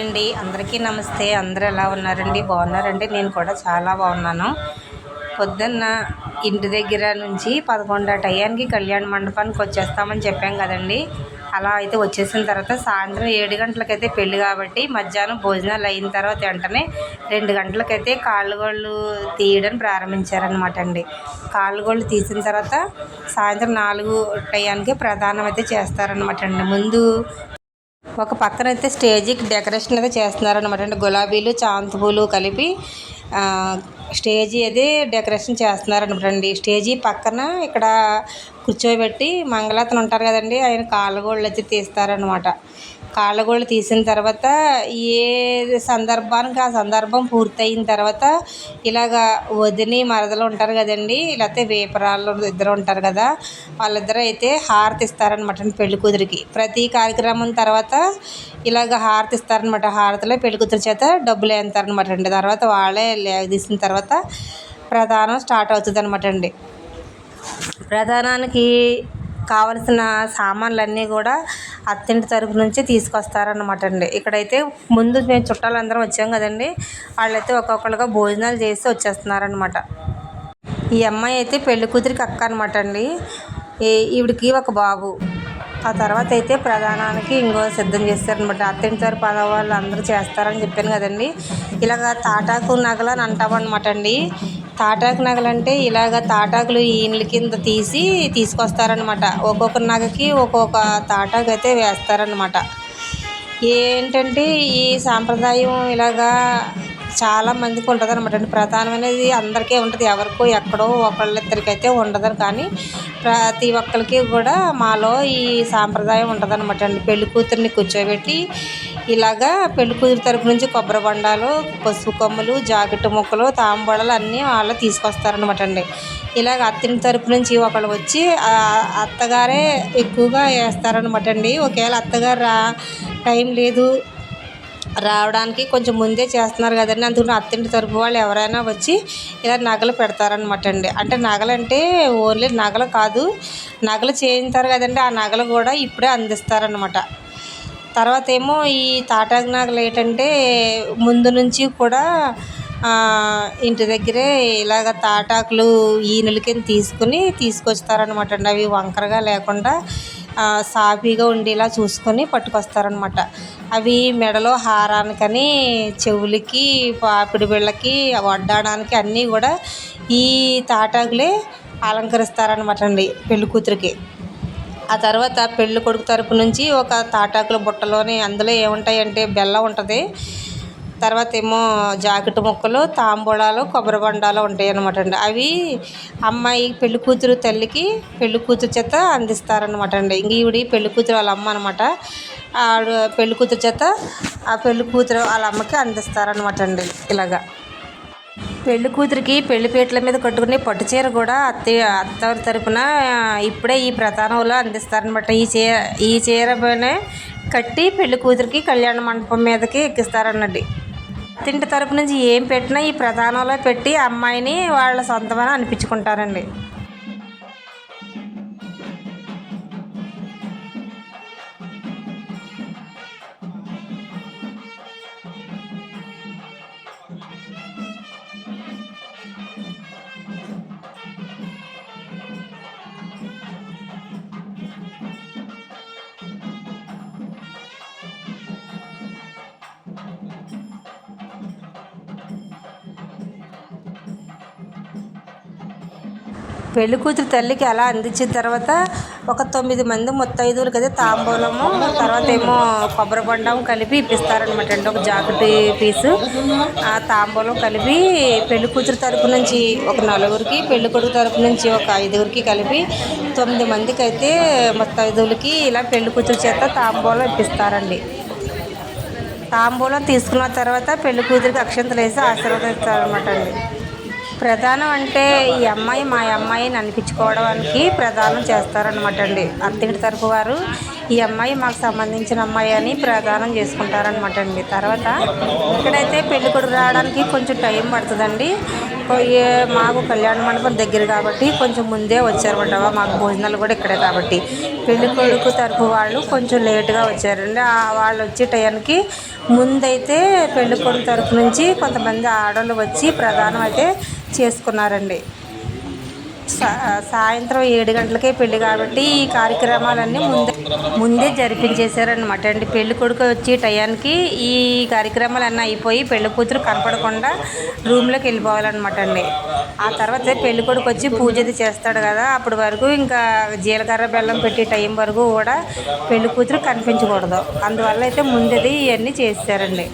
అండి. అందరికీ నమస్తే. అందరూ ఎలా ఉన్నారండి? బాగున్నారండి? నేను కూడా చాలా బాగున్నాను. పొద్దున్న ఇంటి దగ్గర నుంచి 11 టయానికి కళ్యాణ మండపానికి వచ్చేస్తామని చెప్పాం కదండి. అలా అయితే వచ్చేసిన తర్వాత సాయంత్రం 7 గంటలకైతే పెళ్ళి కాబట్టి మధ్యాహ్నం భోజనాలు అయిన తర్వాత వెంటనే 2 గంటలకైతే కాళ్ళగోళ్ళు తీయడం ప్రారంభించారనమాట అండి. కాళ్ళగోళ్ళు తీసిన తర్వాత సాయంత్రం 4 టయానికి ప్రదానం అయితే చేస్తారనమాట అండి. ముందు ఒక పక్కనైతే స్టేజీకి డెకరేషన్ అయితే చేస్తున్నారనమాట అండి. గులాబీలు, చామంతి పూలు కలిపి స్టేజీ అది డెకరేషన్ చేస్తున్నారనమాట అండి. స్టేజీ పక్కన ఇక్కడ కూర్చోబెట్టి మంగళాతను ఉంటారు కదండి, ఆయన కాళ్ళగోళ్ళు అయితే తీస్తారనమాట. కాళ్ళగోళ్ళు తీసిన తర్వాత ఏ సందర్భానికి ఆ సందర్భం పూర్తయిన తర్వాత ఇలాగ వదిని మరదలు ఉంటారు కదండి, లేకపోతే వేపరాళ్ళు ఇద్దరు ఉంటారు కదా, వాళ్ళిద్దరూ అయితే హారతి ఇస్తారనమాట పెళ్లి కూతురికి. ప్రతి కార్యక్రమం తర్వాత ఇలాగ హారతి ఇస్తారనమాట. హారతిలో పెళ్లి కూతురు చేత డబ్బులు వేస్తారనమాట అండి. తర్వాత వాళ్ళే లేగ తీసిన తర్వాత ప్రధానం స్టార్ట్ అవుతుంది అనమాట అండి. ప్రధానానికి కావలసిన సామాన్లన్నీ కూడా అత్తింటి తరపు నుంచి తీసుకొస్తారనమాట అండి. ఇక్కడైతే ముందు మేము చుట్టాలందరం వచ్చాం కదండి, వాళ్ళైతే ఒక్కొక్కరుగా భోజనాలు చేసి వచ్చేస్తున్నారనమాట. ఈ అమ్మాయి అయితే పెళ్లి కూతురికి అక్క అనమాట అండి. ఈవిడికి ఒక బాబు. ఆ తర్వాత అయితే ప్రధానానికి ఇంకో సిద్ధం చేస్తారనమాట. అత్తింటి తరపు వాళ్ళు అందరూ చేస్తారని చెప్పాను కదండి. ఇలాగ తాటాకు నగలు అని అంటామన్నమాట అండి. తాటాకు నగలు అంటే ఇలాగ తాటాకులు ఈయనల కింద తీసుకొస్తారనమాట. ఒక్కొక్క నగకి ఒక్కొక్క తాటాకు అయితే వేస్తారనమాట. ఏంటంటే ఈ సాంప్రదాయం ఇలాగా చాలా మందికి ఉంటుంది అనమాట అండి. ప్రధానం అనేది అందరికీ ఉంటుంది, ఎవరికో ఎక్కడో ఒకళ్ళిద్దరికైతే ఉండదని, కానీ ప్రతి ఒక్కరికి కూడా మాలో ఈ సాంప్రదాయం ఉంటుంది అనమాట అండి. పెళ్లి కూతురిని కూర్చోబెట్టి ఇలాగా పెళ్లి కూతురు తరపు నుంచి కొబ్బరి బొండాలు, పసుపు కొమ్ములు, జాకెట్ ముక్కలు, తాంబూలాలు అన్నీ వాళ్ళు తీసుకొస్తారనమాట అండి. ఇలాగ అత్తింటి తరపు నుంచి ఒకళ్ళు వచ్చి అత్తగారే ఎక్కువగా వేస్తారనమాట అండి. ఒకవేళ అత్తగారు టైం లేదు రావడానికి, కొంచెం ముందే చేస్తున్నారు కదండి, అందుకని అత్తింటి తరపు వాళ్ళు ఎవరైనా వచ్చి ఇలా నగలు పెడతారనమాట అండి. అంటే నగలు అంటే ఓన్లీ నగలు కాదు, నగలు చేయించారు కదండి, ఆ నగలు కూడా ఇప్పుడే అందిస్తారనమాట. తర్వాత ఏమో ఈ తాటాకు నగలు ఏంటంటే ముందు నుంచి కూడా ఇంటి దగ్గరే ఇలాగ తాటాకులు ఈనుల కింద తీసుకొస్తారనమాట అండి. అవి వంకరగా లేకుండా సాఫీగా ఉండేలా చూసుకొని పట్టుకొస్తారనమాట. అవి మెడలో హారానికని, చెవులకి, పాపిడి బిళ్ళకి, వడ్డాడానికి అన్నీ కూడా ఈ తాటాకులే అలంకరిస్తారనమాట అండి పెళ్లి కూతురికి. ఆ తర్వాత పెళ్లి కొడుకు తరపు నుంచి ఒక తాటాకుల బుట్టలోని అందులో ఏముంటాయంటే బెల్లం ఉంటుంది, తర్వాత ఏమో జాకెట్ ముక్కలు, తాంబూలాలు, కొబ్బరి బొండాలు ఉంటాయి అన్నమాట అండి. అవి అమ్మాయి పెళ్లి కూతురు తల్లికి పెళ్లి కూతురు చేత అందిస్తారనమాట అండి. ఇంక ఈవిడి పెళ్లి కూతురు వాళ్ళ అమ్మ అనమాట. ఆవిడ పెళ్లి కూతురు చేత ఆ పెళ్లి కూతురు వాళ్ళ అమ్మకి అందిస్తారనమాట అండి. ఇలాగా పెళ్లి కూతురికి పెళ్లిపీటల మీద కట్టుకునే పట్టు చీర కూడా అత్తవారి తరపున ఇప్పుడే ఈ ప్రధానంలో అందిస్తారనమాట. ఈ చీర పైన కట్టి పెళ్లి కూతురికి కళ్యాణ మండపం మీదకి ఎక్కిస్తారన్నది. అత్తింటి తరపు నుంచి ఏం పెట్టినా ఈ ప్రధానంలో పెట్టి అమ్మాయిని వాళ్ళ సొంతమని అనిపించుకుంటారండి. పెళ్లి కూతురు తల్లికి అలా అందించిన తర్వాత ఒక 9 మంది ముత్తైదువులకి అయితే తాంబూలము, తర్వాత ఏమో కొబ్బరి బొండం కలిపి ఇప్పిస్తారనమాట అండి. ఒక జాకెట్ పీసు, ఆ తాంబూలం కలిపి పెళ్లి కూతురు తరపు నుంచి ఒక 4గురికి, పెళ్లి కొడుకు తరపు నుంచి ఒక 5గురికి కలిపి 9 మందికి అయితే ముత్తైదువులకి ఇలా పెళ్లి కూతురు చేత తాంబూలం ఇప్పిస్తారండి. తాంబూలం తీసుకున్న తర్వాత పెళ్లి కూతురికి అక్షంతలు వేసి ఆశీర్వదిస్తారనమాట అండి. ప్రధానం అంటే ఈ అమ్మాయి మా అమ్మాయిని అనిపించుకోవడానికి ప్రధానం చేస్తారనమాట అండి. అత్తింటి తరపు వారు ఈ అమ్మాయి మాకు సంబంధించిన అమ్మాయి అని ప్రదానం చేసుకుంటారనమాట అండి. తర్వాత ఇక్కడైతే పెళ్లి కొడుకు రావడానికి కొంచెం టైం పడుతుందండి. మాకు కళ్యాణ మండపం దగ్గర కాబట్టి కొంచెం ముందే వచ్చారన్నమాట. మాకు భోజనాలు కూడా ఇక్కడే కాబట్టి పెళ్లి కొడుకు తరపు వాళ్ళు కొంచెం లేటుగా వచ్చారండి. వాళ్ళు వచ్చే టైంకి ముందైతే పెళ్లి కొడుకు తరపు నుంచి కొంతమంది ఆడవాళ్ళు వచ్చి ప్రదానం అయితే చేసుకున్నారండి. సాయంత్రం 7 గంటలకే పెళ్లి కాబట్టి ఈ కార్యక్రమాలన్నీ ముందే జరిపించేశారనమాట అండి. పెళ్లి కొడుకు వచ్చే టయానికి ఈ కార్యక్రమాలన్నీ అయిపోయి పెళ్లి కూతురు కనపడకుండా రూమ్లోకి వెళ్ళిపోవాలన్నమాట అండి. ఆ తర్వాత పెళ్లి కొడుకు వచ్చి పూజ చేస్తాడు కదా, అప్పటి వరకు ఇంకా జీలకర్ర బెల్లం పెట్టే టైం వరకు కూడా పెళ్లి కూతురు కనిపించకూడదు. అందువల్ల అయితే ముందది ఇవన్నీ చేశారండి.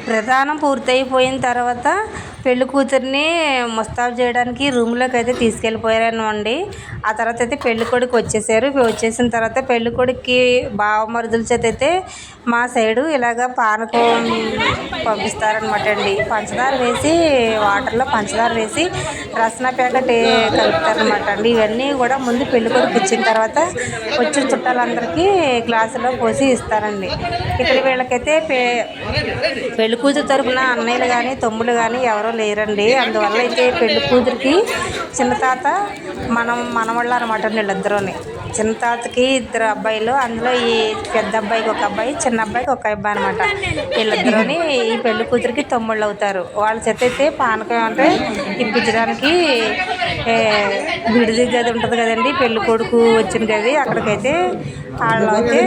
ప్రధానం పూర్తయిపోయిన తర్వాత పెళ్లి కూతురిని ముస్తాబు చేయడానికి రూమ్లోకి అయితే తీసుకెళ్ళిపోయారండి. ఆ తర్వాత అయితే పెళ్లి కొడుకు వచ్చేసారు. వచ్చేసిన తర్వాత పెళ్లి కొడుకుకి బావమరుదుల చేత అయితే మా సైడు ఇలాగ పానకం పంపిస్తారనమాట అండి. పంచదార వేసి వాటర్లో పంచదార వేసి రసన ప్యాకెట్ కలుపుతారనమాట అండి. ఇవన్నీ కూడా ముందు పెళ్లి కొడుకు ఇచ్చిన తర్వాత వచ్చిన చుట్టాలందరికీ గ్లాసులో పోసి ఇస్తారండి. ఇక్కడ వీళ్ళకైతే పెళ్లి కూతురు తరపున అన్నయ్యలు కానీ తమ్ముళ్ళు కానీ ఎవరో లేరండి. అందువల్ల అయితే పెళ్లి కూతురికి చిన్న తాత మనవాళ్ళు అనమాట వీళ్ళిద్దరూని. చిన్న తాతకి 2 అబ్బాయిలు, అందులో ఈ పెద్ద అబ్బాయికి ఒక అబ్బాయి, చిన్న అబ్బాయికి ఒక అబ్బాయి అనమాట. వీళ్ళిద్దరూని ఈ పెళ్లి కూతురికి తమ్ముళ్ళు అవుతారు. వాళ్ళ చేత అయితే పానకం అంటే ఇప్పించడానికి విడిది గది ఉంటుంది కదండి, పెళ్లి కొడుకు వచ్చిన గది, అక్కడికైతే వాళ్ళు అయితే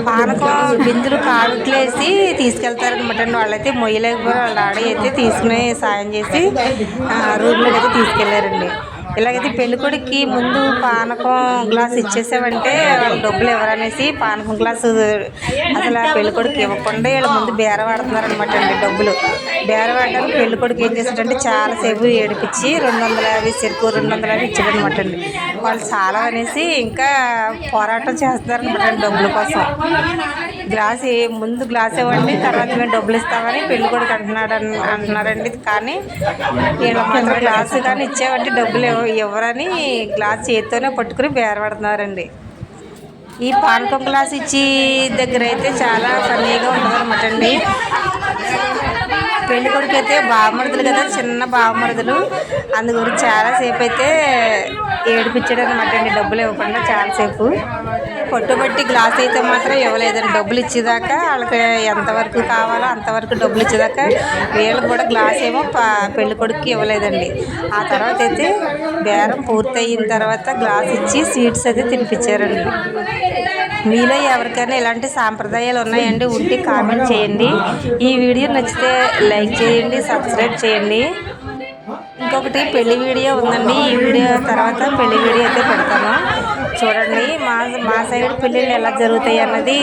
పానకం బిందులు కాడుట్లేసి తీసుకెళ్తారనమాట అండి. వాళ్ళైతే మొయ్యలేకపోయి వాళ్ళ డాడీ అయితే తీసుకుని సాయం చేసి రూమ్లోకి అయితే తీసుకెళ్లారండి. ఇలాగైతే పెళ్ళికొడుకి ముందు పానకం గ్లాస్ ఇచ్చేసామంటే వాళ్ళు డబ్బులు ఎవరనేసి పానకం గ్లాసు అసలు పెళ్ళికొడుకు ఇవ్వకుండా వీళ్ళ ముందు బేరవాడుతున్నారనమాట అండి. డబ్బులు బేరవాడడానికి పెళ్ళికొడుకు ఏం చేశాడంటే చాలాసేపు ఏడిపించి 250 చెరుకు 250 ఇచ్చాడనమాట అండి. వాళ్ళు చాలా అనేసి ఇంకా పోరాటం చేస్తున్నారనమాట అండి డబ్బుల కోసం. ముందు గ్లాస్ ఇవ్వండి, తర్వాత మేము డబ్బులు ఇస్తామని పెళ్ళికొడుకు అంటున్నారండి. కానీ వీళ్ళ మాత్రం గ్లాసు కానీ ఇచ్చామంటే డబ్బులు ఎవరని గ్లాస్ చేతితోనే పట్టుకుని బేరపడుతున్నారండి. ఈ పానకం గ్లాస్ ఇచ్చి దగ్గర అయితే చాలా ఫన్నీగా ఉంటుంది అనమాట అండి. పెళ్లి కొడుకు అయితే బావమరుదులు కదా, చిన్న బావమరుదులు, అందు గురించి చాలాసేపు అయితే ఏడిపించాడు అనమాట అండి డబ్బులు ఇవ్వకుండా. చాలాసేపు పట్టుబట్టి గ్లాస్ అయితే మాత్రం ఇవ్వలేదండి. డబ్బులు ఇచ్చేదాకా వాళ్ళకి ఎంతవరకు కావాలో అంతవరకు డబ్బులు ఇచ్చేదాకా వీళ్ళకి కూడా గ్లాస్ ఏమో పెళ్లి కొడుకుకి ఇవ్వలేదండి. ఆ తర్వాత అయితే బేరం పూర్తి అయిన తర్వాత గ్లాస్ ఇచ్చి స్వీట్స్ అయితే తినిపించారండి. మీలో ఎవరికైనా ఇలాంటి సాంప్రదాయాలు ఉన్నాయండి ఉంటే కామెంట్ చేయండి. ఈ వీడియో నచ్చితే లైక్ చేయండి, సబ్స్క్రైబ్ చేయండి. ఇంకొకటి పెళ్లి వీడియో ఉందండి. ఈ వీడియో తర్వాత పెళ్లి వీడియో అయితే పెడతాను చూడండి. మా సైడ్ పెళ్ళిళ్ళు ఎలా జరుగుతాయి అన్నది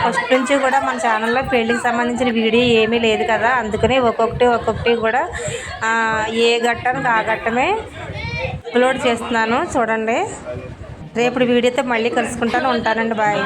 ఫస్ట్ నుంచి కూడా మన ఛానల్లో పెళ్ళికి సంబంధించిన వీడియో ఏమీ లేదు కదా, అందుకని ఒక్కొక్కటి కూడా ఏ ఘట్టానికి ఆ ఘట్టమే అప్లోడ్ చేస్తున్నాను చూడండి. రేపు వీడియోతో మళ్ళీ కలుసుకుంటాను. ఉంటానండి, బాయ్.